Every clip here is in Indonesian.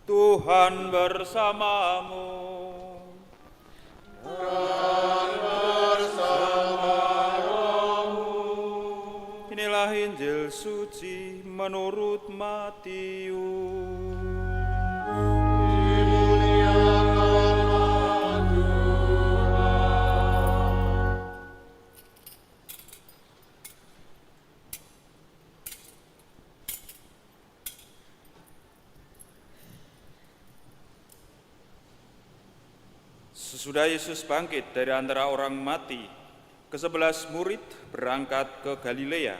Tuhan bersamamu. Dan bersama rohmu. Inilah Injil suci menurut Matius. Dimuliakanlah Tuhan. Sesudah Yesus bangkit dari antara orang mati, ke-11 murid berangkat ke Galilea,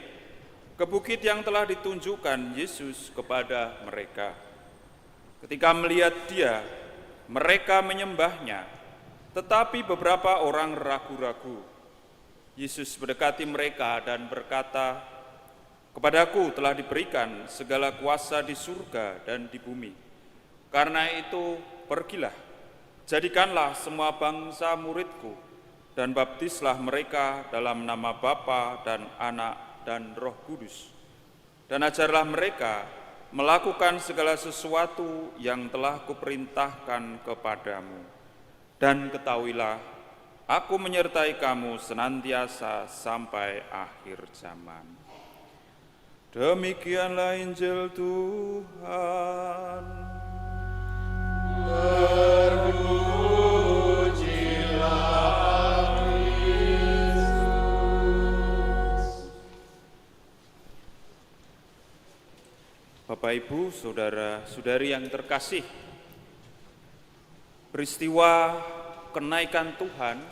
ke bukit yang telah ditunjukkan Yesus kepada mereka. Ketika melihat Dia, mereka menyembahnya, tetapi beberapa orang ragu-ragu. Yesus mendekati mereka dan berkata, "Kepadaku telah diberikan segala kuasa di surga dan di bumi. Karena itu, pergilah, jadikanlah semua bangsa muridku, dan baptislah mereka dalam nama Bapa dan Anak dan Roh Kudus. Dan ajarlah mereka melakukan segala sesuatu yang telah kuperintahkan kepadamu. Dan ketahuilah, aku menyertai kamu senantiasa sampai akhir zaman." Demikianlah Injil Tuhan. Terpujilah Kristus. Bapak, Ibu, saudara-saudari yang terkasih, peristiwa kenaikan Tuhan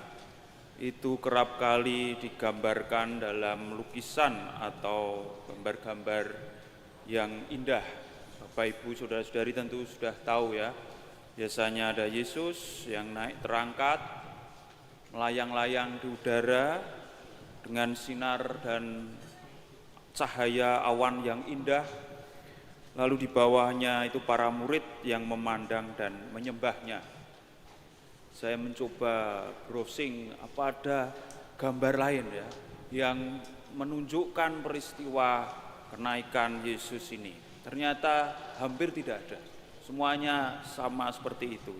itu kerap kali digambarkan dalam lukisan atau gambar-gambar yang indah. Bapak, Ibu, saudara-saudari tentu sudah tahu ya, biasanya ada Yesus yang naik terangkat, melayang-layang di udara dengan sinar dan cahaya awan yang indah. Lalu di bawahnya itu para murid yang memandang dan menyembahnya. Saya mencoba browsing apa ada gambar lain ya yang menunjukkan peristiwa kenaikan Yesus ini. Ternyata hampir tidak ada. Semuanya sama seperti itu.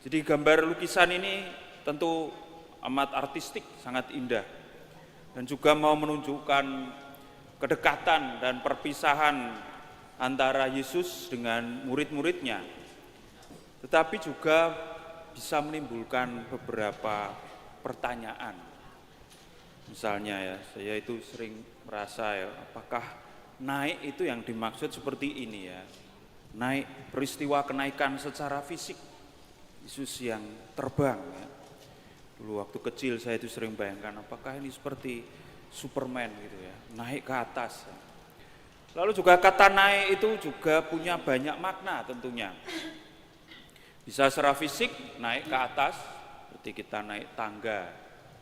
Jadi gambar lukisan ini tentu amat artistik, sangat indah. Dan juga mau menunjukkan kedekatan dan perpisahan antara Yesus dengan murid-muridnya. Tetapi juga bisa menimbulkan beberapa pertanyaan. Misalnya ya, saya itu sering merasa ya, apakah naik itu yang dimaksud seperti ini ya? Naik, peristiwa kenaikan secara fisik, Yesus yang terbang ya. Dulu waktu kecil saya itu sering bayangkan, apakah ini seperti Superman gitu ya, naik ke atas. Lalu juga kata naik itu juga punya banyak makna tentunya. Bisa secara fisik naik ke atas, seperti kita naik tangga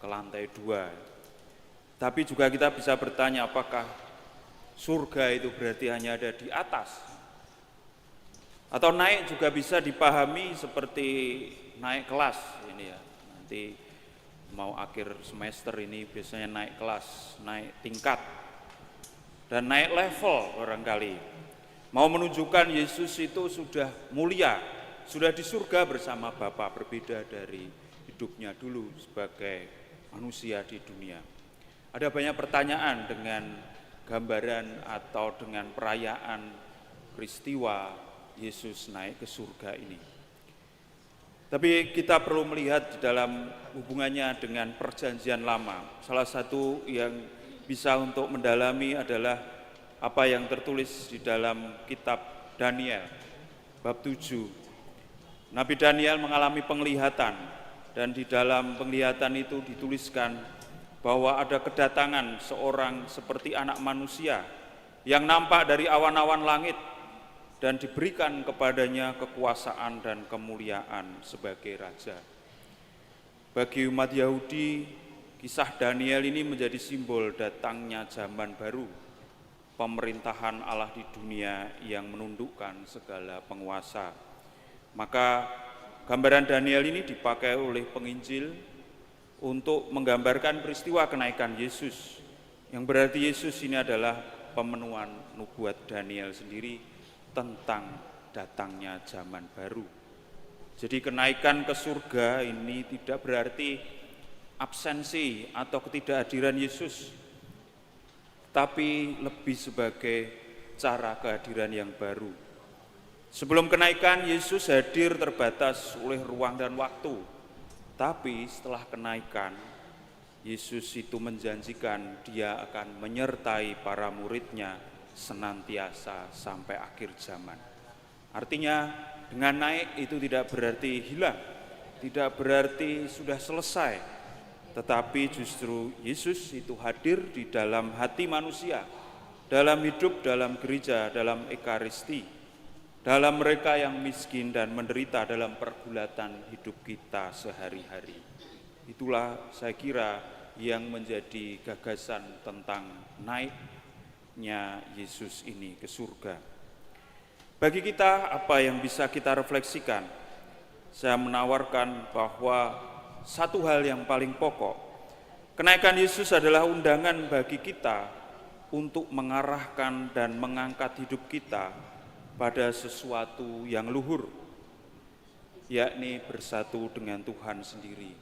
ke lantai 2. Tapi juga kita bisa bertanya apakah surga itu berarti hanya ada di atas? Atau naik juga bisa dipahami seperti naik kelas ini ya. Nanti mau akhir semester ini biasanya naik kelas, naik tingkat. Dan naik level barangkali. Mau menunjukkan Yesus itu sudah mulia, sudah di surga bersama Bapa, berbeda dari hidupnya dulu sebagai manusia di dunia. Ada banyak pertanyaan dengan gambaran atau dengan perayaan peristiwa Yesus naik ke surga ini. Tapi kita perlu melihat di dalam hubungannya dengan perjanjian lama. Salah satu yang bisa untuk mendalami adalah apa yang tertulis di dalam kitab Daniel, bab 7. Nabi Daniel mengalami penglihatan, dan di dalam penglihatan itu dituliskan bahwa ada kedatangan seorang seperti anak manusia yang nampak dari awan-awan langit dan diberikan kepadanya kekuasaan dan kemuliaan sebagai raja. Bagi umat Yahudi, kisah Daniel ini menjadi simbol datangnya zaman baru, pemerintahan Allah di dunia yang menundukkan segala penguasa. Maka gambaran Daniel ini dipakai oleh penginjil untuk menggambarkan peristiwa kenaikan Yesus, yang berarti Yesus ini adalah pemenuhan nubuat Daniel sendiri tentang datangnya zaman baru. Jadi kenaikan ke surga ini tidak berarti absensi atau ketidakhadiran Yesus, tapi lebih sebagai cara kehadiran yang baru. Sebelum kenaikan, Yesus hadir terbatas oleh ruang dan waktu. Tapi setelah kenaikan, Yesus itu menjanjikan dia akan menyertai para muridnya senantiasa sampai akhir zaman. Artinya dengan naik itu tidak berarti hilang, tidak berarti sudah selesai, tetapi justru Yesus itu hadir di dalam hati manusia, dalam hidup, dalam gereja, dalam ekaristi, dalam mereka yang miskin dan menderita dalam pergulatan hidup kita sehari-hari. Itulah saya kira yang menjadi gagasan tentang naiknya Yesus ini ke surga. Bagi kita, apa yang bisa kita refleksikan? Saya menawarkan bahwa satu hal yang paling pokok, kenaikan Yesus adalah undangan bagi kita untuk mengarahkan dan mengangkat hidup kita pada sesuatu yang luhur, yakni bersatu dengan Tuhan sendiri.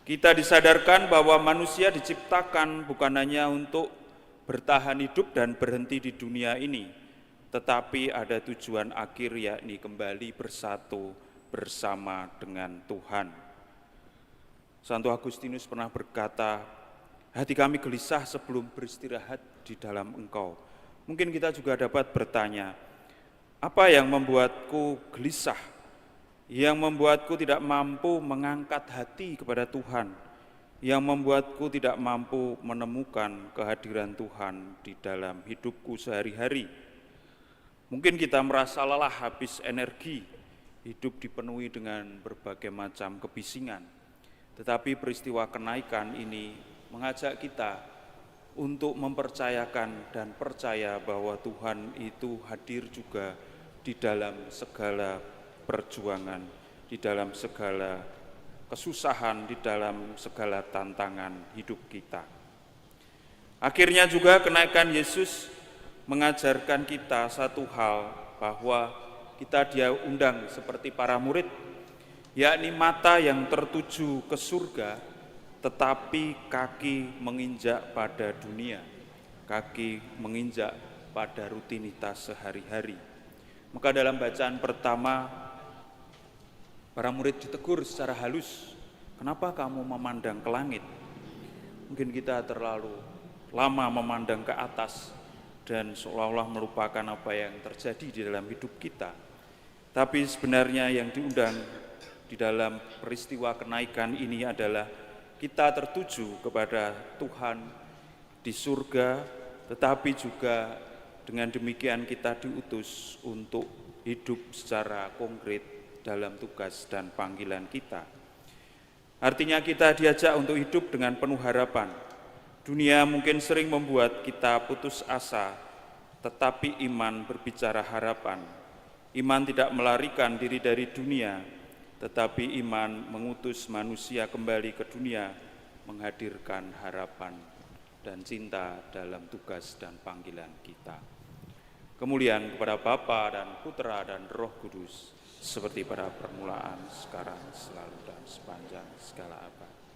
Kita disadarkan bahwa manusia diciptakan bukan hanya untuk bertahan hidup dan berhenti di dunia ini, tetapi ada tujuan akhir, yakni kembali bersatu bersama dengan Tuhan. Santo Agustinus pernah berkata, hati kami gelisah sebelum beristirahat di dalam Engkau. Mungkin kita juga dapat bertanya, apa yang membuatku gelisah? Yang membuatku tidak mampu mengangkat hati kepada Tuhan, yang membuatku tidak mampu menemukan kehadiran Tuhan di dalam hidupku sehari-hari. Mungkin kita merasa lelah, habis energi, hidup dipenuhi dengan berbagai macam kebisingan. Tetapi peristiwa kenaikan ini mengajak kita untuk mempercayakan dan percaya bahwa Tuhan itu hadir juga di dalam segala perjuangan, di dalam segala kesusahan, di dalam segala tantangan hidup kita. Akhirnya juga kenaikan Yesus mengajarkan kita satu hal, bahwa kita diundang seperti para murid, yakni mata yang tertuju ke surga, tetapi kaki menginjak pada dunia, kaki menginjak pada rutinitas sehari-hari. Maka dalam bacaan pertama, para murid ditegur secara halus, kenapa kamu memandang ke langit? Mungkin kita terlalu lama memandang ke atas dan seolah-olah melupakan apa yang terjadi di dalam hidup kita. Tapi sebenarnya yang diundang di dalam peristiwa kenaikan ini adalah kita tertuju kepada Tuhan di surga, tetapi juga dengan demikian kita diutus untuk hidup secara konkret dalam tugas dan panggilan kita. Artinya kita diajak untuk hidup dengan penuh harapan. Dunia mungkin sering membuat kita putus asa, tetapi iman berbicara harapan. Iman tidak melarikan diri dari dunia, tetapi iman mengutus manusia kembali ke dunia, menghadirkan harapan dan cinta dalam tugas dan panggilan kita. Kemuliaan kepada Bapa dan Putra dan Roh Kudus, seperti pada permulaan, sekarang, selalu, dan sepanjang segala abad.